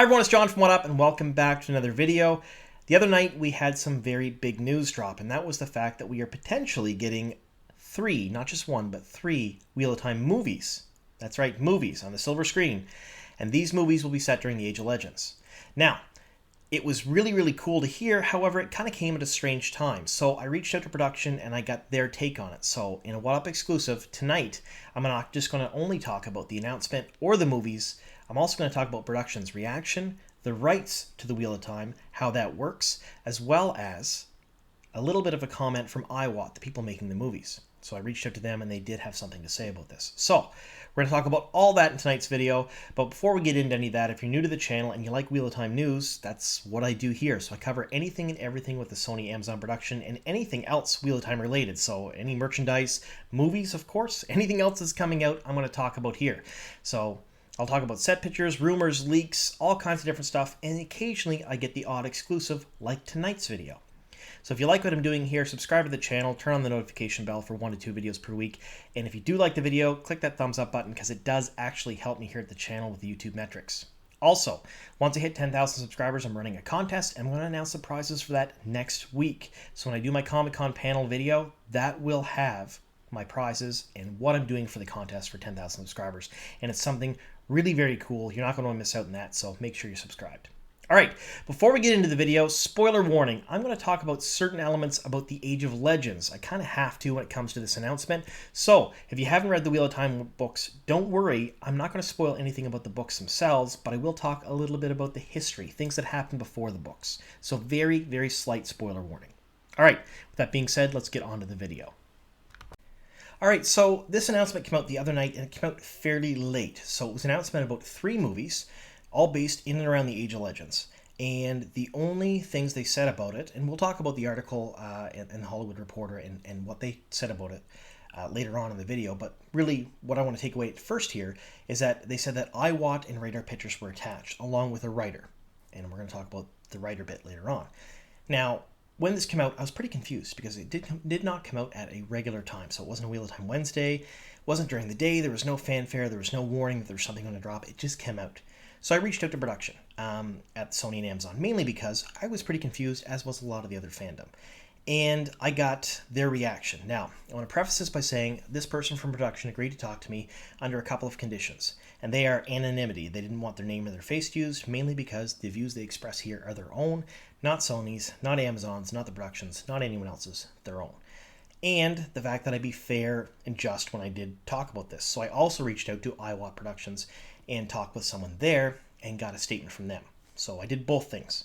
Hi everyone, it's John from What Up, and welcome back to another video. The other night we had some very big news drop, and that was the fact that we are potentially getting three, not just one, but three Wheel of Time movies. That's right, movies on the silver screen. And these movies will be set during the Age of Legends. Now, it was really cool to hear, however, it kind of came at a strange time. So I reached out to production and I got their take on it. So in a What Up exclusive, tonight, I'm not just going to only talk about the announcement or the movies. I'm also going to talk about production's reaction, the rights to the Wheel of Time, how that works, as well as a little bit of a comment from iWatt, the people making the movies. So I reached out to them and they did have something to say about this. So we're going to talk about all that in tonight's video. But before we get into any of that, if you're new to the channel and you like Wheel of Time news, that's what I do here. So I cover anything and everything with the Sony Amazon production and anything else Wheel of Time related. So any merchandise, movies, of course, anything else that's coming out, I'm going to talk about here. So I'll talk about set pictures, rumors, leaks, all kinds of different stuff. And occasionally I get the odd exclusive like tonight's video. So if you like what I'm doing here, subscribe to the channel, turn on the notification bell for 1 to 2 videos per week. And if you do like the video, click that thumbs up button because it does actually help me here at the channel with the YouTube metrics. Also, once I hit 10,000 subscribers, I'm running a contest and I'm going to announce the prizes for that next week. So when I do my Comic-Con panel video, that will have my prizes and what I'm doing for the contest for 10,000 subscribers. And it's something really very cool. You're not going to want to miss out on that, so make sure you're subscribed. All right, before we get into the video, spoiler warning, I'm going to talk about certain elements about the Age of Legends. I kind of have to when it comes to this announcement. So, if you haven't read the Wheel of Time books, don't worry. I'm not going to spoil anything about the books themselves, but I will talk a little bit about the history, things that happened before the books. So, very slight spoiler warning. All right, with that being said, let's get on to the video. All right, so this announcement came out the other night, and it came out fairly late. So, it was an announcement about 3 movies, all based in and around the Age of Legends. And the only things they said about it, and we'll talk about the article in the Hollywood Reporter and what they said about it later on in the video, but really what I want to take away first here is that they said that iWatt and radar pictures were attached, along with a writer. And we're going to talk about the writer bit later on. Now, when this came out, I was pretty confused because it did not come out at a regular time. So it wasn't a Wheel of Time Wednesday, it wasn't during the day, there was no fanfare, there was no warning that there was something going to drop. It just came out. So I reached out to production at Sony and Amazon, mainly because I was pretty confused, as was a lot of the other fandom. And I got their reaction. Now, I want to preface this by saying this person from production agreed to talk to me under a couple of conditions. And they are anonymity. They didn't want their name or their face used, mainly because the views they express here are their own, not Sony's, not Amazon's, not the production's, not anyone else's, their own. And the fact that I be fair and just when I did talk about this. So I also reached out to iWatt Productions and talked with someone there and got a statement from them. So I did both things.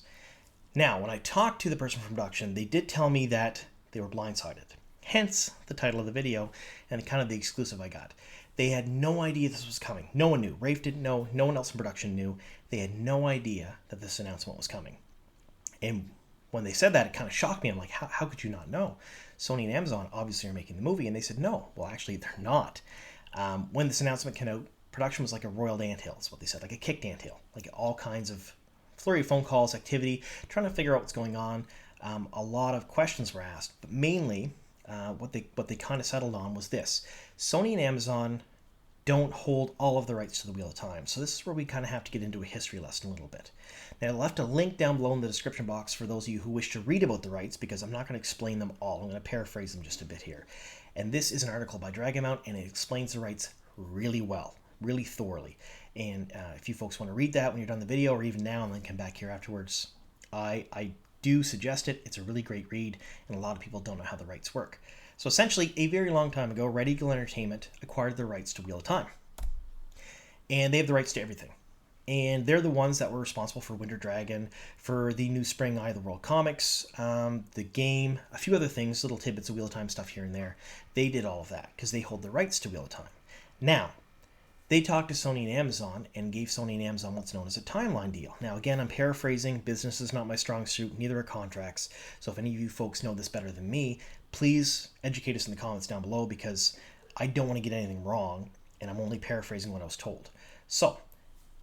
Now, when I talked to the person from production, they did tell me that they were blindsided. Hence the title of the video and kind of the exclusive I got. They had no idea this was coming. No one knew. Rafe didn't know. No one else in production knew. They had no idea that this announcement was coming. And when they said that, it kind of shocked me. I'm like, how could you not know? Sony and Amazon obviously are making the movie. And they said, no. Well, actually, they're not. When this announcement came out, production was like a roiled anthill, is what they said, like a kicked anthill, like all kinds of flurry of phone calls, activity, trying to figure out what's going on. A lot of questions were asked, but mainly what they kind of settled on was this. Sony and Amazon don't hold all of the rights to the Wheel of Time, so this is where we kind of have to get into a history lesson a little bit. Now, I left a link down below in the description box for those of you who wish to read about the rights, because I'm not going to explain them all. I'm going to paraphrase them just a bit here. And this is an article by Dragamount, and it explains the rights really well. Really thoroughly. And if you folks want to read that when you're done the video or even now and then come back here afterwards, I do suggest it. It's a really great read and a lot of people don't know how the rights work. So essentially, a very long time ago, Red Eagle Entertainment acquired the rights to Wheel of Time. And they have the rights to everything. And they're the ones that were responsible for Winter Dragon, for the new Spring Eye of the World comics, the game, a few other things, little tidbits of Wheel of Time stuff here and there. They did all of that because they hold the rights to Wheel of Time. Now, they talked to Sony and Amazon and gave Sony and Amazon what's known as a timeline deal. Now, again, I'm paraphrasing. Business is not my strong suit. Neither are contracts. So if any of you folks know this better than me, please educate us in the comments down below because I don't want to get anything wrong, and I'm only paraphrasing what I was told. So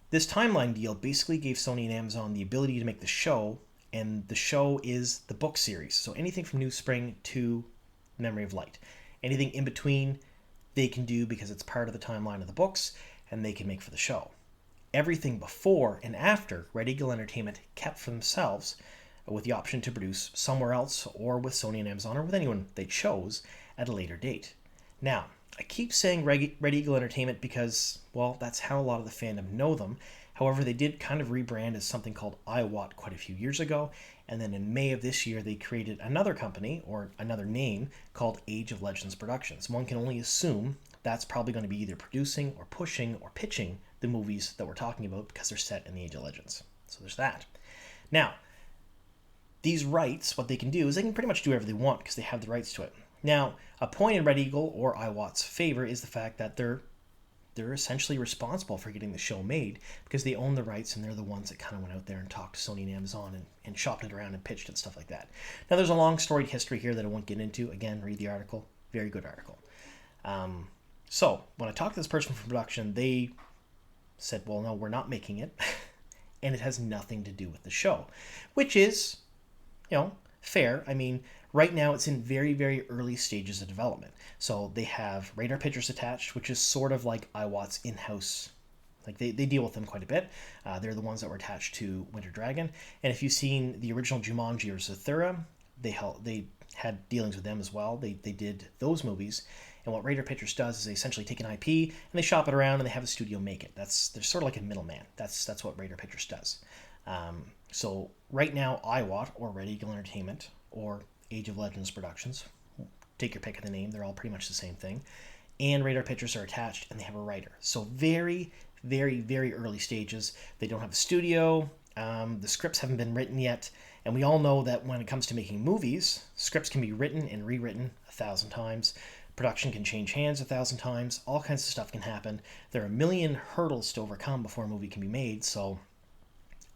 this timeline deal basically gave Sony and Amazon the ability to make the show, and the show is the book series. So anything from New Spring to Memory of Light. Anything in between they can do because it's part of the timeline of the books, and they can make for the show. everything before and after Red Eagle Entertainment kept for themselves, with the option to produce somewhere else or with Sony and Amazon or with anyone they chose at a later date. Now, I keep saying Red Eagle Entertainment because, well, that's how a lot of the fandom know them. However, they did kind of rebrand as something called iWatt quite a few years ago, and then in May of this year they created another company, or another name, called Age of Legends Productions. One can only assume that's probably going to be either producing or pushing or pitching the movies that we're talking about because they're set in the Age of Legends. So there's that. Now, these rights, what they can do is they can pretty much do whatever they want because they have the rights to it. Now, a point in Red Eagle or iWatt's favor is the fact that they're essentially responsible for getting the show made because they own the rights and they're the ones that kind of went out there and talked to Sony and Amazon and shopped it around and pitched and stuff like that. Now, there's a long storied history here that I won't get into. Again, read the article. Very good article. So when I talked to this person from production, they said, well, no, we're not making it. And it has nothing to do with the show, which is, fair. I mean, right now it's in very, very early stages of development. So they have Radar Pictures attached, which is sort of like iWatt's in-house. Like they deal with them quite a bit. They're the ones that were attached to Winter Dragon. And if you've seen the original Jumanji or Zathura, they had dealings with them as well. They did those movies. And what Radar Pictures does is they essentially take an IP and they shop it around and they have a studio make it. They're sort of like a middleman. That's what Radar Pictures does. So right now, iWatt or Red Eagle Entertainment or Age of Legends Productions, take your pick of the name, they're all pretty much the same thing, and Radar Pictures are attached and they have a writer. So very, very, very early stages. They don't have a studio. The scripts haven't been written yet. And we all know that when it comes to making movies, scripts can be written and rewritten 1,000 times. Production can change hands 1,000 times. All kinds of stuff can happen. There are a million hurdles to overcome before a movie can be made. So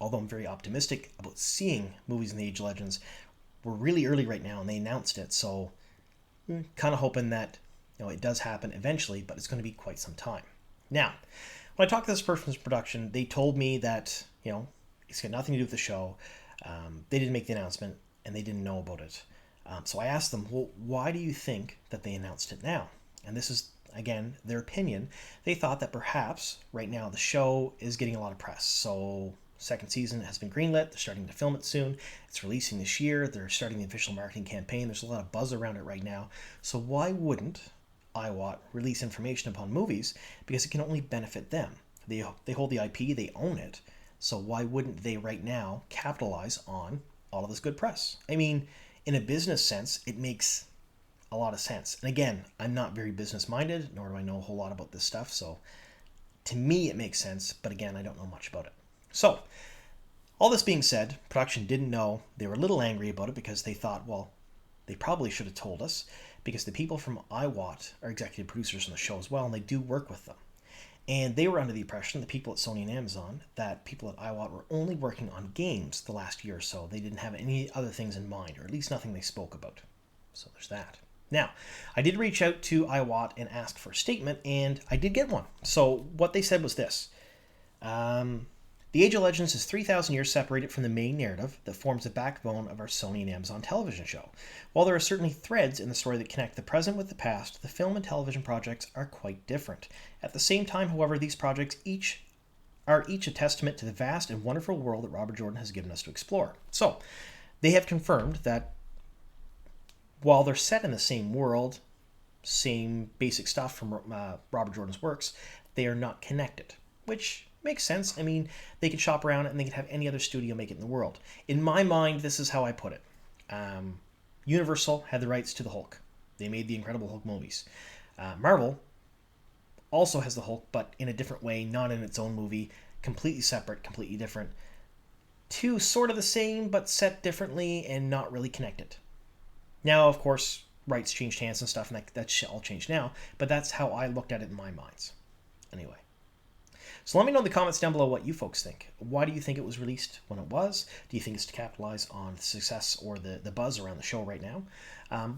although I'm very optimistic about seeing movies in the Age of Legends, we're really early right now and they announced it. So kind of hoping that it does happen eventually, but it's going to be quite some time. Now, when I talked to this person's production, they told me that, it's got nothing to do with the show. They didn't make the announcement and they didn't know about it. So I asked them, well, why do you think that they announced it now? And this is, again, their opinion. They thought that perhaps right now the show is getting a lot of press. So second season has been greenlit. They're starting to film it soon. It's releasing this year. They're starting the official marketing campaign. There's a lot of buzz around it right now. So why wouldn't iWatt release information upon movies? Because it can only benefit them. They hold the IP. They own it. So why wouldn't they right now capitalize on all of this good press? I mean, in a business sense, it makes a lot of sense. And again, I'm not very business-minded, nor do I know a whole lot about this stuff. So to me, it makes sense. But again, I don't know much about it. So all this being said, production didn't know. They were a little angry about it because they thought, well, they probably should have told us because the people from iWatt are executive producers on the show as well, and they do work with them. And they were under the impression, the people at Sony and Amazon, that people at iWatt were only working on games the last year or so. They didn't have any other things in mind, or at least nothing they spoke about. So there's that. Now, I did reach out to iWatt and ask for a statement, and I did get one. So what they said was this. The Age of Legends is 3,000 years separated from the main narrative that forms the backbone of our Sony and Amazon television show. While there are certainly threads in the story that connect the present with the past, the film and television projects are quite different. At the same time, however, these projects are each a testament to the vast and wonderful world that Robert Jordan has given us to explore. So, they have confirmed that while they're set in the same world, same basic stuff from Robert Jordan's works, they are not connected, which makes sense. I mean, they could shop around it and they could have any other studio make it in the world. In my mind, this is how I put it. Universal had the rights to the Hulk. They made the Incredible Hulk movies. Marvel also has the Hulk, but in a different way, not in its own movie, completely separate, completely different. Two sort of the same, but set differently and not really connected. Now, of course, rights changed hands and stuff, and that's all changed now, but that's how I looked at it in my minds. Anyway. So let me know in the comments down below what you folks think. Why do you think it was released when it was? Do you think it's to capitalize on the success or the buzz around the show right now?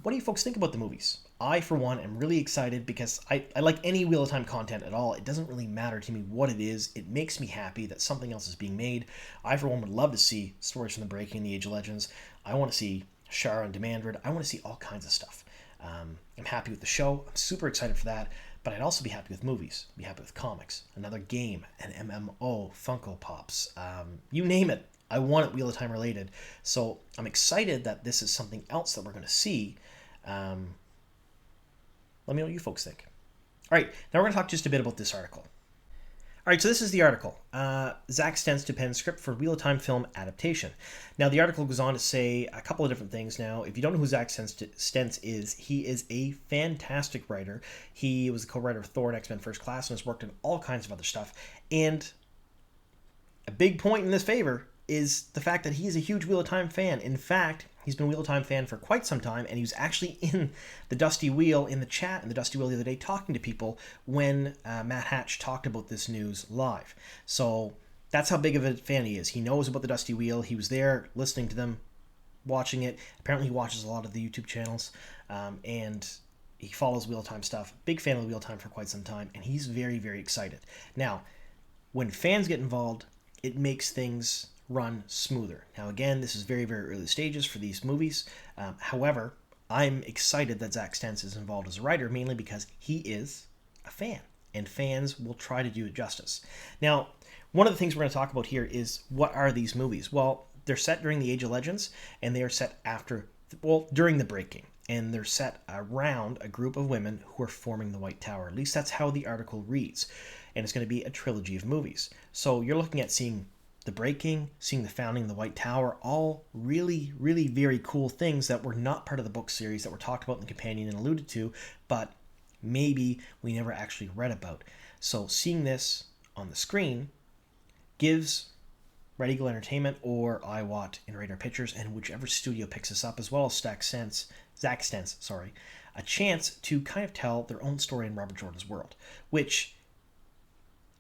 What do you folks think about the movies? I, for one, am really excited because I like any Wheel of Time content at all. It doesn't really matter to me what it is. It makes me happy that something else is being made. I, for one, would love to see stories from the Breaking and the Age of Legends. I want to see Shara and Demandred. I want to see all kinds of stuff. I'm happy with the show. I'm super excited for that. But I'd also be happy with movies, be happy with comics, another game, an MMO, Funko Pops, you name it. I want it Wheel of Time related. So I'm excited that this is something else that we're going to see. Let me know what you folks think. All right, now we're going to talk just a bit about this article. All right, so this is the article. Zack Stentz to pen script for Wheel of Time film adaptation. Now, the article goes on to say a couple of different things. Now, if you don't know who Zack Stentz is, he is a fantastic writer. He was the co-writer of Thor and X-Men First Class and has worked on all kinds of other stuff. And a big point in this favor is the fact that he is a huge Wheel of Time fan. In fact, he's been a Wheel of Time fan for quite some time, and he was actually in the Dusty Wheel, in the chat in the Dusty Wheel the other day, talking to people when Matt Hatch talked about this news live. So that's how big of a fan he is. He knows about the Dusty Wheel. He was there listening to them, watching it. Apparently he watches a lot of the YouTube channels, and he follows Wheel of Time stuff. Big fan of the Wheel of Time for quite some time, and he's very, very excited. Now, when fans get involved, it makes things run smoother. Now, again, this is very, very early stages for these movies. However, I'm excited that Zack Stentz is involved as a writer, mainly because he is a fan, and fans will try to do it justice. Now, one of the things we're going to talk about here is, what are these movies? Well, they're set during the Age of Legends, and they are set during the Breaking, and they're set around a group of women who are forming the White Tower. At least that's how the article reads. And it's going to be a trilogy of movies. So you're looking at seeing the Breaking, seeing the founding of the White Tower, all really, really very cool things that were not part of the book series, that were talked about in the companion and alluded to, but maybe we never actually read about. So seeing this on the screen gives Red Eagle Entertainment or iWatt and Radar Pictures, and whichever studio picks this up, as well as Zack Stentz, a chance to kind of tell their own story in Robert Jordan's world, which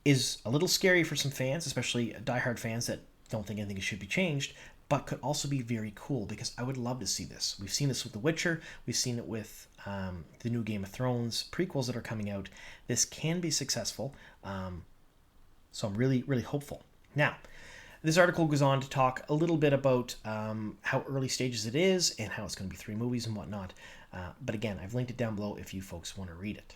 is a little scary for some fans, especially diehard fans that don't think anything should be changed, but could also be very cool, because I would love to see this. We've seen this with The Witcher. We've seen it with the new Game of Thrones prequels that are coming out. This can be successful, so I'm really, really hopeful. Now, this article goes on to talk a little bit about how early stages it is and how it's going to be 3 movies and whatnot. But again, I've linked it down below if you folks want to read it.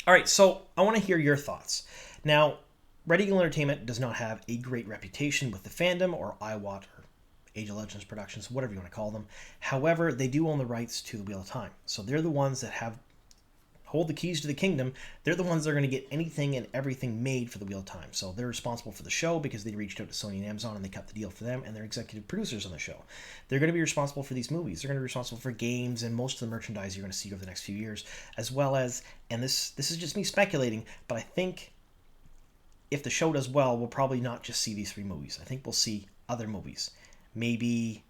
All right, so I want to hear your thoughts. Now, Red Eagle Entertainment does not have a great reputation with the fandom, or iWatt, or Age of Legends Productions, whatever you want to call them. However, they do own the rights to the Wheel of Time. So they're the ones that hold the keys to the kingdom. They're the ones that are going to get anything and everything made for the Wheel of Time. So they're responsible for the show because they reached out to Sony and Amazon and they cut the deal for them, and they're executive producers on the show. They're going to be responsible for these movies. They're going to be responsible for games and most of the merchandise you're going to see over the next few years, as well as, and this is just me speculating, but I think if the show does well, we'll probably not just see these 3 movies. I think we'll see other movies. Maybe,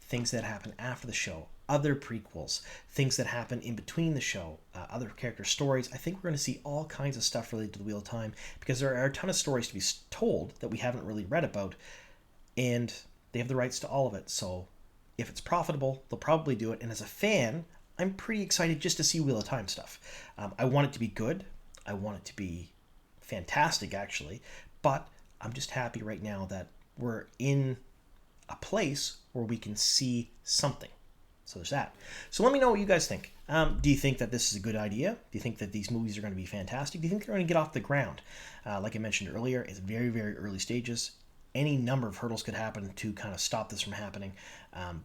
things that happen after the show, other prequels, things that happen in between the show, other character stories. I think we're going to see all kinds of stuff related to the Wheel of Time, because there are a ton of stories to be told that we haven't really read about, and they have the rights to all of it. So if it's profitable, they'll probably do it. And as a fan, I'm pretty excited just to see Wheel of Time stuff. I want it to be good. I want it to be fantastic, actually. But I'm just happy right now that we're in a place where we can see something. So there's that. So let me know what you guys think. Do you think that this is a good idea? Do you think that these movies are going to be fantastic? Do you think they're going to get off the ground? Like I mentioned earlier, it's very, very early stages. Any number of hurdles could happen to kind of stop this from happening.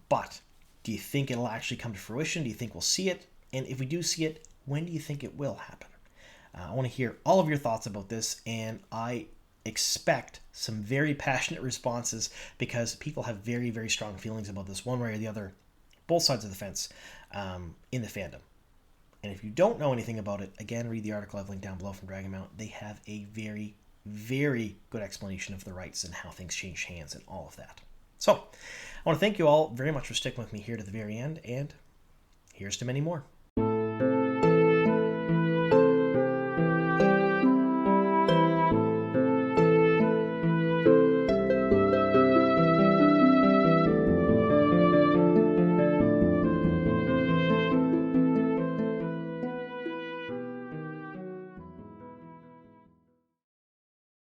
But do you think it'll actually come to fruition? Do you think we'll see it? And if we do see it, when do you think it will happen? I want to hear all of your thoughts about this, and I expect some very passionate responses, because people have very, very strong feelings about this one way or the other, both sides of the fence, in the fandom. And if you don't know anything about it, again, read the article I've linked down below from Dragon Mount. They have a very, very good explanation of the rights and how things change hands and all of that. So I want to thank you all very much for sticking with me here to the very end, and here's to many more.